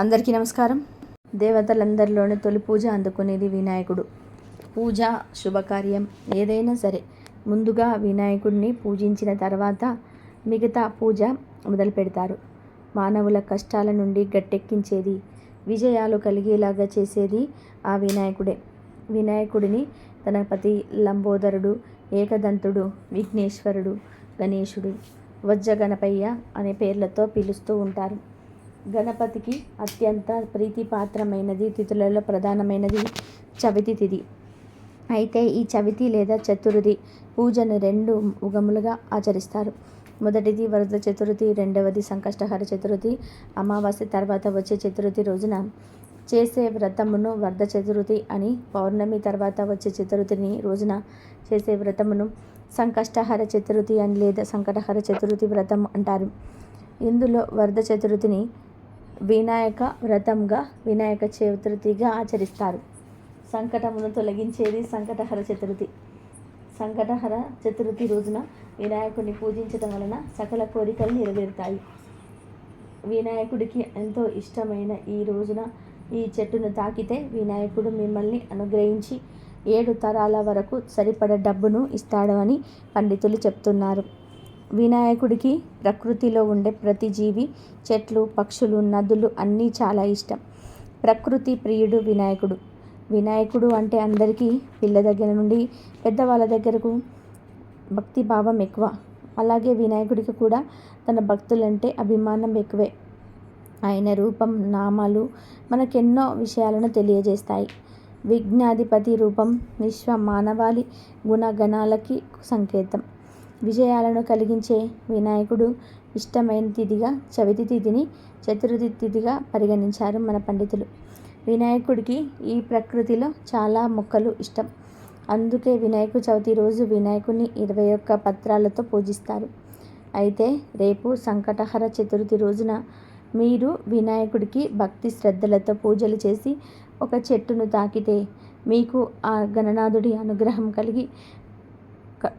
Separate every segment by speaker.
Speaker 1: అందరికీ నమస్కారం. దేవతలందరిలోని తొలి పూజ అందుకునేది వినాయకుడు. పూజ శుభకార్యం ఏదైనా సరే ముందుగా వినాయకుడిని పూజించిన తర్వాత మిగతా పూజ మొదలు పెడతారు. మానవుల కష్టాల నుండి గట్టెక్కించేది, విజయాలు కలిగేలాగా చేసేది ఆ వినాయకుడే. వినాయకుడిని గణపతి, లంబోదరుడు, ఏకదంతుడు, విఘ్నేశ్వరుడు, గణేశుడు, వజ్ర గణపయ్య అనే పేర్లతో పిలుస్తూ ఉంటారు. గణపతికి అత్యంత ప్రీతిపాత్రమైనది తిథులలో ప్రధానమైనది చవితి తిథి. అయితే ఈ చవితి లేదా చతుర్థి పూజను 2 యుగములుగా ఆచరిస్తారు. మొదటిది వరద చతుర్థి, రెండవది సంకష్టహర చతుర్థి. అమావాస్య తర్వాత వచ్చే చతుర్థి రోజున చేసే వ్రతమును వరద చతుర్థి అని, పౌర్ణమి తర్వాత వచ్చే చతుర్థిని రోజున చేసే వ్రతమును సంకష్టహర చతుర్థి అని లేదా సంకటహర చతుర్థి వ్రతం అంటారు. ఇందులో వరద చతుర్థిని వినాయక వ్రతంగా, వినాయక చతుర్థిగా ఆచరిస్తారు. సంకటమును తొలగించేది సంకటహర చతుర్థి. సంకటహర చతుర్థి రోజున వినాయకుడిని పూజించడం వలన సకల కోరికలు నెరవేరుతాయి. వినాయకుడికి ఎంతో ఇష్టమైన ఈ రోజున ఈ చెట్టును తాకితే వినాయకుడు మిమ్మల్ని అనుగ్రహించి 7 తరాల వరకు సరిపడ డబ్బును ఇస్తాడు అని పండితులు చెప్తున్నారు. వినాయకుడికి ప్రకృతిలో ఉండే ప్రతి జీవి, చెట్లు, పక్షులు, నదులు అన్నీ చాలా ఇష్టం. ప్రకృతి ప్రియుడు వినాయకుడు. వినాయకుడు అంటే అందరికీ పిల్ల దగ్గర నుండి పెద్దవాళ్ళ దగ్గరకు భక్తి భావం ఎక్కువ. అలాగే వినాయకుడికి కూడా తన భక్తులంటే అభిమానం ఎక్కువే. ఆయన రూపం, నామాలు మనకెన్నో విషయాలను తెలియజేస్తాయి. విఘ్నాధిపతి రూపం విశ్వ మానవాళి గుణగణాలకి సంకేతం. విజయాలను కలిగించే వినాయకుడు ఇష్టమైన తిథిగా చవితి తిథిని చతుర్థి తిథిగా పరిగణించారు మన పండితులు. వినాయకుడికి ఈ ప్రకృతిలో చాలా మొక్కలు ఇష్టం. అందుకే వినాయక చవితి రోజు వినాయకుడిని 21 పత్రాలతో పూజిస్తారు. అయితే రేపు సంకటహర చతుర్థి రోజున మీరు వినాయకుడికి భక్తి శ్రద్ధలతో పూజలు చేసి ఒక చెట్టును తాకితే మీకు ఆ గణనాథుడి అనుగ్రహం కలిగి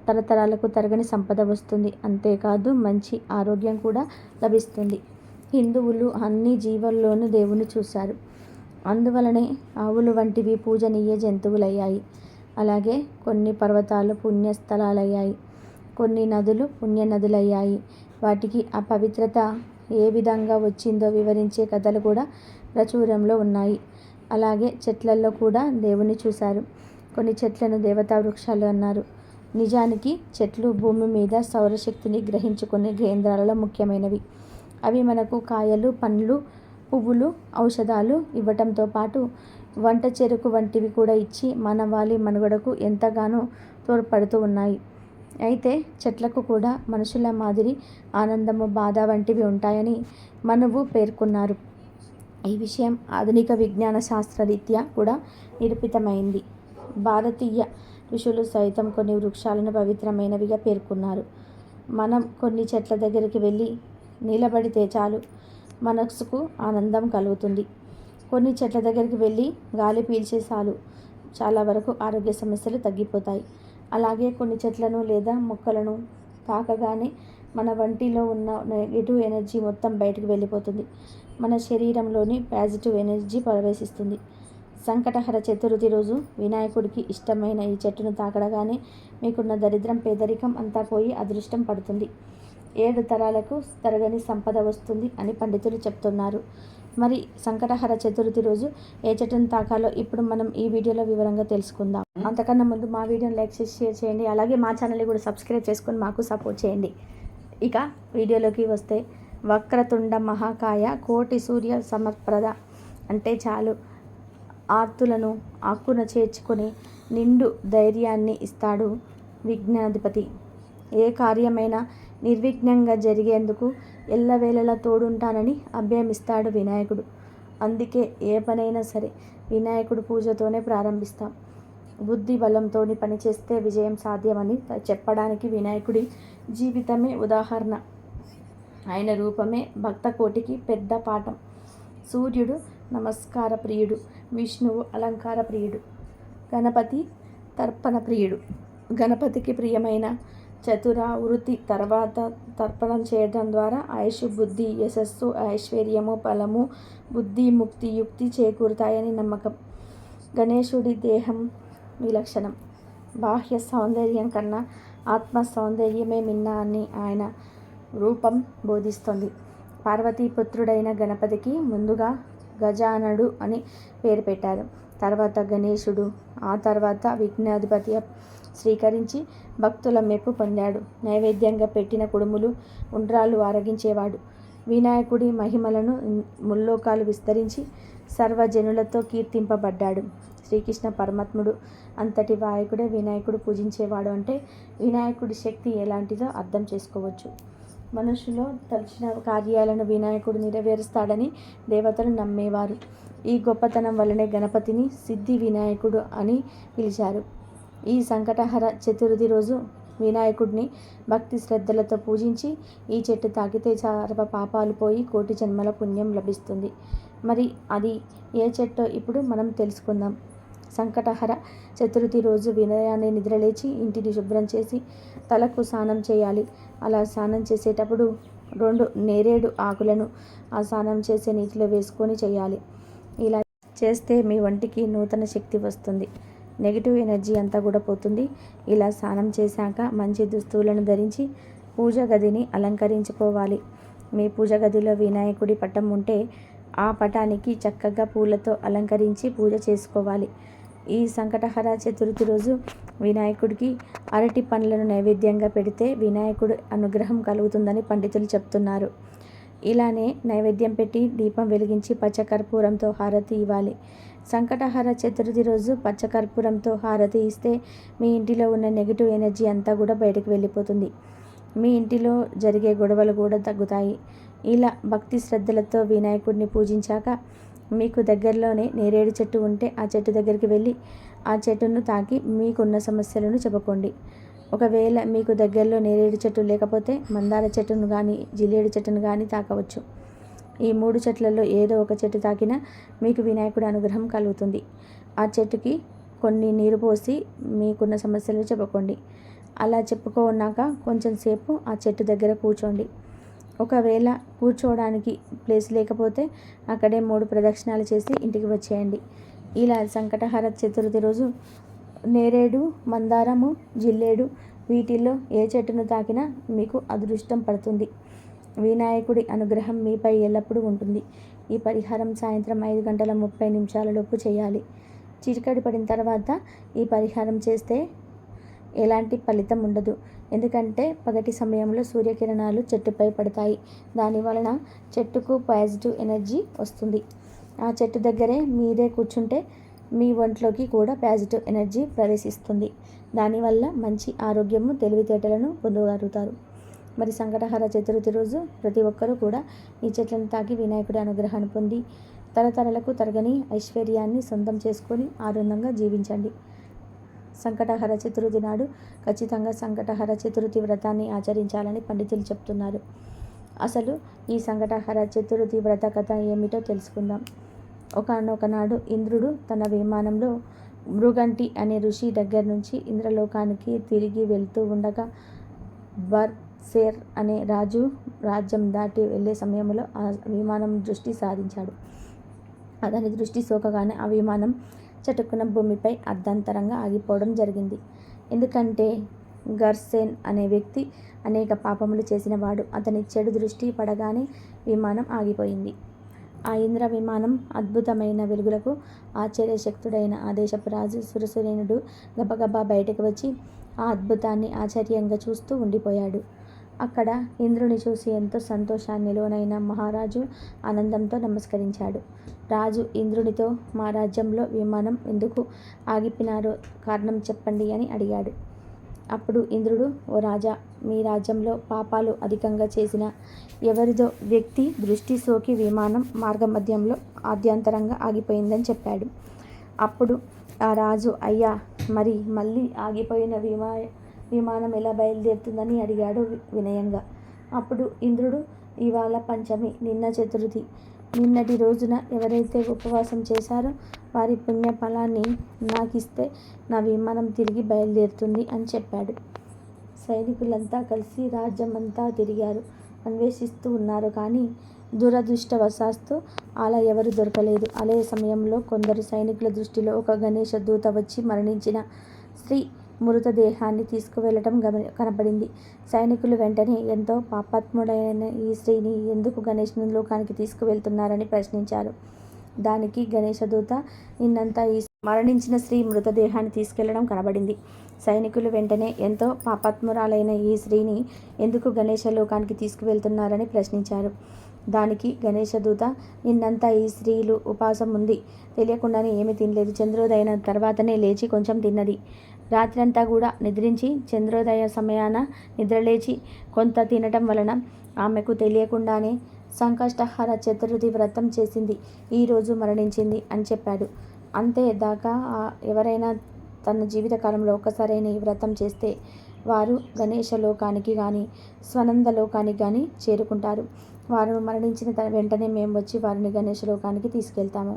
Speaker 1: తరతరాలకు తరగని సంపద వస్తుంది. అంతేకాదు మంచి ఆరోగ్యం కూడా లభిస్తుంది. హిందువులు అన్ని జీవుల్లోనూ దేవుని చూశారు. అందువలనే ఆవులు వంటివి పూజనీయ జంతువులయ్యాయి. అలాగే కొన్ని పర్వతాలు పుణ్యస్థలాలయ్యాయి. కొన్ని నదులు పుణ్యనదులయ్యాయి. వాటికి ఆ పవిత్రత ఏ విధంగా వచ్చిందో వివరించే కథలు కూడా ప్రాచుర్యంలో ఉన్నాయి. అలాగే చెట్లల్లో కూడా దేవుని చూశారు. కొన్ని చెట్లను దేవతా వృక్షాలు అన్నారు. నిజానికి చెట్లు భూమి మీద సౌరశక్తిని గ్రహించుకునే కేంద్రాలలో ముఖ్యమైనవి. అవి మనకు కాయలు, పండ్లు, పువ్వులు, ఔషధాలు ఇవ్వటంతో పాటు వంట చెరుకు వంటివి కూడా ఇచ్చి మానవాళి మనుగడకు ఎంతగానో తోడ్పడుతూ ఉన్నాయి. అయితే చెట్లకు కూడా మనుషుల మాదిరి ఆనందము, బాధ వంటివి ఉంటాయని మనువు పేర్కొన్నారు. ఈ విషయం ఆధునిక విజ్ఞాన శాస్త్రరీత్యా కూడా నిరూపితమైంది. భారతీయ ఋషులు సైతం కొన్ని వృక్షాలను పవిత్రమైనవిగా పేర్కొన్నారు. మనం కొన్ని చెట్ల దగ్గరికి వెళ్ళి నిలబడితే చాలు మనసుకు ఆనందం కలుగుతుంది. కొన్ని చెట్ల దగ్గరికి వెళ్ళి గాలి పీల్చే చాలు చాలా వరకు ఆరోగ్య సమస్యలు తగ్గిపోతాయి. అలాగే కొన్ని చెట్లను లేదా మొక్కలను తాకగానే మన వంటిలో ఉన్న నెగిటివ్ ఎనర్జీ మొత్తం బయటకు వెళ్ళిపోతుంది. మన శరీరంలోని పాజిటివ్ ఎనర్జీ ప్రవేశిస్తుంది. సంకటహర చతుర్థి రోజు వినాయకుడికి ఇష్టమైన ఈ చెట్టును తాకడగానే మీకున్న దరిద్రం, పేదరికం అంతా పోయి అదృష్టం పడుతుంది. 7 తరాలకు తరగని సంపద వస్తుంది అని పండితులు చెప్తున్నారు. మరి సంకటహర చతుర్థి రోజు ఏ చెట్టును తాకాలో ఇప్పుడు మనం ఈ వీడియోలో వివరంగా తెలుసుకుందాం. అంతకన్నా ముందు మా వీడియోని లైక్ చేసి షేర్ చేయండి. అలాగే మా ఛానల్ని కూడా సబ్స్క్రైబ్ చేసుకొని మాకు సపోర్ట్ చేయండి. ఇక వీడియోలోకి వస్తే వక్రతుండ మహాకాయ కోటి సూర్య సమప్రద అంటే చాలు ఆర్తులను ఆక్కున చేర్చుకొని నిండు ధైర్యాన్ని ఇస్తాడు విఘ్నాధిపతి. ఏ కార్యమైనా నిర్విఘ్నంగా జరిగేందుకు ఎల్లవేళలా తోడుంటానని అభయమిస్తాడు వినాయకుడు. అందుకే ఏ పనైనా సరే వినాయకుడు పూజతోనే ప్రారంభిస్తాం. బుద్ధి బలంతో పనిచేస్తే విజయం సాధ్యమని చెప్పడానికి వినాయకుడి జీవితమే ఉదాహరణ. ఆయన రూపమే భక్త కోటికి పెద్ద పాఠం. సూర్యుడు నమస్కార ప్రియుడు, విష్ణువు అలంకార ప్రియుడు, గణపతి తర్పణ ప్రియుడు. గణపతికి ప్రియమైన చతురావృతి తర్వాత తర్పణం చేయడం ద్వారా ఆయుష్, బుద్ధి, యశస్సు, ఐశ్వర్యము, ఫలము, బుద్ధి, ముక్తి, యుక్తి చేకూరుతాయని నమ్మకం. గణేశుడి దేహం విలక్షణం. బాహ్య సౌందర్యం కన్నా ఆత్మ సౌందర్యమే మిన్న అని ఆయన రూపం బోధిస్తోంది. పార్వతీపుత్రుడైన గణపతికి ముందుగా గజాననుడు అని పేరు పెట్టారు. తర్వాత గణేశుడు, ఆ తర్వాత విఘ్నాధిపతి స్వీకరించి భక్తుల మెప్పు పొందాడు. నైవేద్యంగా పెట్టిన కుడుములు, ఉండ్రాలు ఆరగించేవాడు. వినాయకుడి మహిమలను ముల్లోకాలు విస్తరించి సర్వజనులతో కీర్తింపబడ్డాడు. శ్రీకృష్ణ పరమాత్ముడు అంతటి వాయకుడే వినాయకుడు పూజించేవాడు అంటే వినాయకుడి శక్తి ఎలాంటిదో అర్థం చేసుకోవచ్చు. మనుషులో తలచిన కార్యాలను వినాయకుడు నెరవేరుస్తాడని దేవతలు నమ్మేవారు. ఈ గొప్పతనం వల్లనే గణపతిని సిద్ధి వినాయకుడు అని పిలిచారు. ఈ సంకటహర చతుర్థి రోజు వినాయకుడిని భక్తి శ్రద్ధలతో పూజించి ఈ చెట్టు తాకితే సర్వ పాపాలు పోయి కోటి జన్మల పుణ్యం లభిస్తుంది. మరి అది ఏ చెట్టో ఇప్పుడు మనం తెలుసుకుందాం. సంకటహర చతుర్థి రోజు వినయాన్ని నిద్రలేచి ఇంటిని శుభ్రం చేసి తలకు స్నానం చేయాలి. అలా స్నానం చేసేటప్పుడు 2 నేరేడు ఆకులను ఆ స్నానం చేసే నీటిలో వేసుకొని చేయాలి. ఇలా చేస్తే మీ ఒంటికి నూతన శక్తి వస్తుంది. నెగిటివ్ ఎనర్జీ అంతా కూడా పోతుంది. ఇలా స్నానం చేశాక మంచి దుస్తువులను ధరించి పూజ గదిని అలంకరించుకోవాలి. మీ పూజ గదిలో వినాయకుడి పటం ఉంటే ఆ పటానికి చక్కగా పూలతో అలంకరించి పూజ చేసుకోవాలి. ఈ సంకటహర చతుర్థి రోజు వినాయకుడికి అరటి పండ్లను నైవేద్యంగా పెడితే వినాయకుడి అనుగ్రహం కలుగుతుందని పండితులు చెప్తున్నారు. ఇలానే నైవేద్యం పెట్టి దీపం వెలిగించి పచ్చకర్పూరంతో హారతి ఇవ్వాలి. సంకటహర చతుర్థి రోజు పచ్చకర్పూరంతో హారతి ఇస్తే మీ ఇంటిలో ఉన్న నెగిటివ్ ఎనర్జీ అంతా కూడా బయటకు వెళ్ళిపోతుంది. మీ ఇంటిలో జరిగే గొడవలు కూడా తగ్గుతాయి. ఇలా భక్తి శ్రద్ధలతో వినాయకుడిని పూజించాక మీకు దగ్గరలోనే నేరేడు చెట్టు ఉంటే ఆ చెట్టు దగ్గరికి వెళ్ళి ఆ చెట్టును తాకి మీకున్న సమస్యలను చెప్పుకోండి. ఒకవేళ మీకు దగ్గరలో నేరేడు చెట్టు లేకపోతే మందార చెట్టును కానీ జిల్లేడు చెట్టును కానీ తాకవచ్చు. ఈ 3 చెట్లలో ఏదో ఒక చెట్టు తాకినా మీకు వినాయకుడి అనుగ్రహం కలుగుతుంది. ఆ చెట్టుకి కొన్ని నీరు పోసి మీకున్న సమస్యలు చెప్పుకోండి. అలా చెప్పుకున్నాక కొంచెం సేపు ఆ చెట్టు దగ్గర కూర్చోండి. ఒకవేళ కూర్చోవడానికి ప్లేస్ లేకపోతే అక్కడే 3 ప్రదక్షిణాలు చేసి ఇంటికి వచ్చేయండి. ఇలా సంకటహర చతుర్థి రోజు నేరేడు, మందారము, జిల్లేడు వీటిల్లో ఏ చెట్టును తాకినా మీకు అదృష్టం పడుతుంది. వినాయకుడి అనుగ్రహం మీపై ఎల్లప్పుడూ ఉంటుంది. ఈ పరిహారం సాయంత్రం 5:30 చేయాలి. చీకటి పడిన తర్వాత ఈ పరిహారం చేస్తే ఎలాంటి ఫలితం ఉండదు. ఎందుకంటే పగటి సమయంలో సూర్యకిరణాలు చెట్టుపై పడతాయి. దానివలన చెట్టుకు పాజిటివ్ ఎనర్జీ వస్తుంది. ఆ చెట్టు దగ్గరే మీరే కూర్చుంటే మీ ఒంట్లోకి కూడా పాజిటివ్ ఎనర్జీ ప్రవేశిస్తుంది. దానివల్ల మంచి ఆరోగ్యము, తెలివితేటలను పొందగలుగుతారు. మరి సంకటహర చతుర్థి రోజు ప్రతి ఒక్కరూ కూడా ఈ చెట్లను తాకి వినాయకుడి అనుగ్రహాన్ని పొంది తరతరాలకు తరగని ఐశ్వర్యాన్ని సొంతం చేసుకొని ఆనందంగా జీవించండి. సంకటహర చతుర్థి నాడు ఖచ్చితంగా సంకటహర చతుర్థి వ్రతాన్ని ఆచరించాలని పండితులు చెప్తున్నారు. అసలు ఈ సంకటహర చతుర్థి వ్రత కథ ఏమిటో తెలుసుకుందాం. ఒకనొకనాడు ఇంద్రుడు తన విమానంలో మృగంటి అనే ఋషి దగ్గర నుంచి ఇంద్రలోకానికి తిరిగి వెళ్తూ ఉండగా బర్సేర్ అనే రాజు రాజ్యం దాటి వెళ్ళే సమయంలో ఆ విమానం దృష్టి సారించాడు. అతని దృష్టి సోకగానే ఆ విమానం చటుక్కున భూమిపై అర్ధాంతరంగా ఆగిపోవడం జరిగింది. ఎందుకంటే గర్సేన్ అనే వ్యక్తి అనేక పాపములు చేసినవాడు. అతని చెడు దృష్టి పడగానే విమానం ఆగిపోయింది. ఆ ఇంద్ర విమానం అద్భుతమైన వెలుగులకు ఆశ్చర్యశక్తుడైన ఆ దేశపు రాజు సురసురేనుడు గబగబా బయటకు వచ్చి ఆ అద్భుతాన్ని ఆశ్చర్యంగా చూస్తూ ఉండిపోయాడు. అక్కడ ఇంద్రుని చూసి ఎంతో సంతోషాన్ని లోనైన మహారాజు ఆనందంతో నమస్కరించాడు. రాజు ఇంద్రునితో మా రాజ్యంలో విమానం ఎందుకు ఆగిపోయినారో కారణం చెప్పండి అని అడిగాడు. అప్పుడు ఇంద్రుడు, ఓ రాజా, మీ రాజ్యంలో పాపాలు అధికంగా చేసిన ఎవరిదో వ్యక్తి దృష్టి సోకి విమానం మార్గమధ్యంలో ఆద్యంతరంగా ఆగిపోయిందని చెప్పాడు. అప్పుడు ఆ రాజు, అయ్యా, మరి మళ్ళీ ఆగిపోయిన విమానం ఎలా బయలుదేరుతుందని అడిగాడు వినయంగా. అప్పుడు ఇంద్రుడు, ఇవాళ పంచమి, నిన్న చతుర్థి. నిన్నటి రోజున ఎవరైతే ఉపవాసం చేశారో వారి పుణ్య ఫలాన్ని నాకిస్తే నా విమానం తిరిగి బయలుదేరుతుంది అని చెప్పాడు. సైనికులంతా కలిసి రాజ్యమంతా తిరిగారు, అన్వేషిస్తూ ఉన్నారు. కానీ దురదృష్టవశాత్తు అలా ఎవరూ దొరకలేదు. అదే సమయంలో కొందరు సైనికుల దృష్టిలో ఒక గణేశ దూత వచ్చి మరణించిన స్త్రీ మృతదేహాన్ని తీసుకువెళ్ళటం కనపడింది. సైనికులు వెంటనే ఎంతో పాపాత్ముడైన ఈ స్త్రీని ఎందుకు గణేశుని లోకానికి తీసుకువెళ్తున్నారని ప్రశ్నించారు. దానికి గణేశదూత నిన్నంతా ఈ మరణించిన స్త్రీ మృతదేహాన్ని తీసుకెళ్లడం కనబడింది. సైనికులు వెంటనే ఎంతో పాపాత్మురాలైన ఈ స్త్రీని ఎందుకు గణేశ లోకానికి తీసుకువెళ్తున్నారని ప్రశ్నించారు. దానికి గణేశదూత నిన్నంతా ఈ స్త్రీలు ఉపవాసం ఉంది, తెలియకుండానే ఏమీ తినలేదు, చంద్రోదయం తర్వాతనే లేచి కొంచెం తిన్నది. రాత్రంతా కూడా నిద్రించి చంద్రోదయ సమయాన నిద్రలేచి కొంత తినటం వలన ఆమెకు తెలియకుండానే సంకష్టహర చతుర్థి వ్రతం చేసింది, ఈరోజు మరణించింది అని చెప్పాడు. అంతేదాకా ఎవరైనా తన జీవితకాలంలో ఒక్కసారైనా ఈ వ్రతం చేస్తే వారు గణేశ లోకానికి కానీ స్వనంద లోకానికి కానీ చేరుకుంటారు. వారు మరణించిన వెంటనే మేము వచ్చి వారిని గణేశ లోకానికి తీసుకెళ్తాము.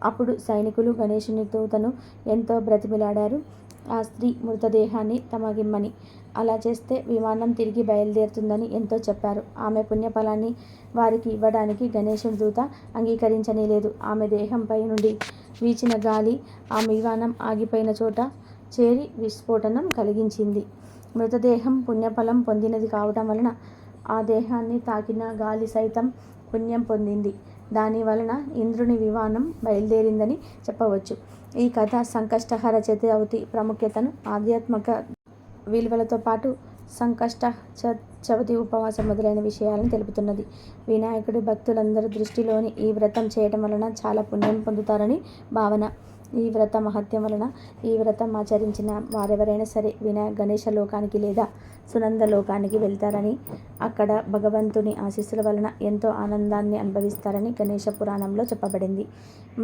Speaker 1: అప్పుడు సైనికులు గణేశుని దూతను ఎంతో బ్రతిమిలాడారు ఆ స్త్రీ మృతదేహాన్ని తమకిమ్మని. అలా చేస్తే విమానం తిరిగి బయలుదేరుతుందని ఎంతో చెప్పారు. ఆమె పుణ్యఫలాన్ని వారికి ఇవ్వడానికి గణేశుని దూత అంగీకరించనేలేదు. ఆమె దేహంపై నుండి వీచిన గాలి ఆ విమానం ఆగిపోయిన చోట చేరి విస్ఫోటనం కలిగించింది. మృతదేహం పుణ్యఫలం పొందినది కావటం వలన ఆ దేహాన్ని తాకిన గాలి సైతం పుణ్యం పొందింది. దాని వలన ఇంద్రుని విమానం బయలుదేరిందని చెప్పవచ్చు. ఈ కథ సంకష్టహర చతుర్థి ప్రాముఖ్యతను, ఆధ్యాత్మిక విలువలతో పాటు సంకష్ట చవితి ఉపవాసం మొదలైన విషయాలను తెలుపుతున్నది. వినాయకుడి భక్తులందరూ దృష్టిలోని ఈ వ్రతం చేయటం వలన చాలా పుణ్యం పొందుతారని భావన. ఈ వ్రత మహత్యం వలన ఈ వ్రతం ఆచరించిన వారెవరైనా సరే గణేశ లోకానికి లేదా సునంద లోకానికి వెళ్తారని, అక్కడ భగవంతుని ఆశీస్సుల వలన ఎంతో ఆనందాన్ని అనుభవిస్తారని గణేశ పురాణంలో చెప్పబడింది.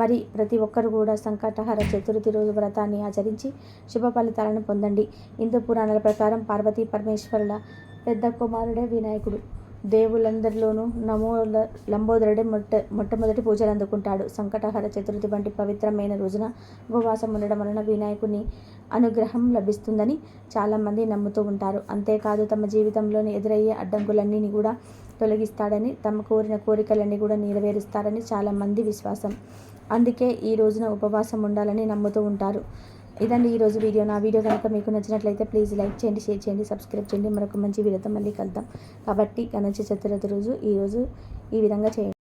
Speaker 1: మరి ప్రతి ఒక్కరు కూడా సంకటహర చతుర్థి రోజు వ్రతాన్ని ఆచరించి శుభ ఫలితాలను పొందండి. హిందూ పురాణాల ప్రకారం పార్వతీ పరమేశ్వరుల పెద్ద కుమారుడే వినాయకుడు. దేవుళ్ళందరిలోనూ లంబోదరుడే మొట్టమొదటి పూజలు అందుకుంటాడు. సంకటహర చతుర్థి వంటి పవిత్రమైన రోజున ఉపవాసం ఉండడం వలన వినాయకుని అనుగ్రహం లభిస్తుందని చాలామంది నమ్ముతూ ఉంటారు. అంతేకాదు తమ జీవితంలోని ఎదురయ్యే అడ్డంకులన్నీ కూడా తొలగిస్తాడని, తమ కోరిన కోరికలన్నీ కూడా నెరవేరుస్తారని చాలామంది విశ్వాసం. అందుకే ఈ రోజున ఉపవాసం ఉండాలని నమ్ముతూ ఉంటారు. ఇదండి ఈరోజు వీడియో. నా వీడియో కనుక మీకు నచ్చినట్లయితే ప్లీజ్ లైక్ చేయండి, షేర్ చేయండి, సబ్స్క్రైబ్ చేయండి. మరొక మంచి వీడియోతో మళ్ళీ కలుద్దాం. కాబట్టి గణేశ చతుర్థి రోజు ఈరోజు ఈ విధంగా చేయండి.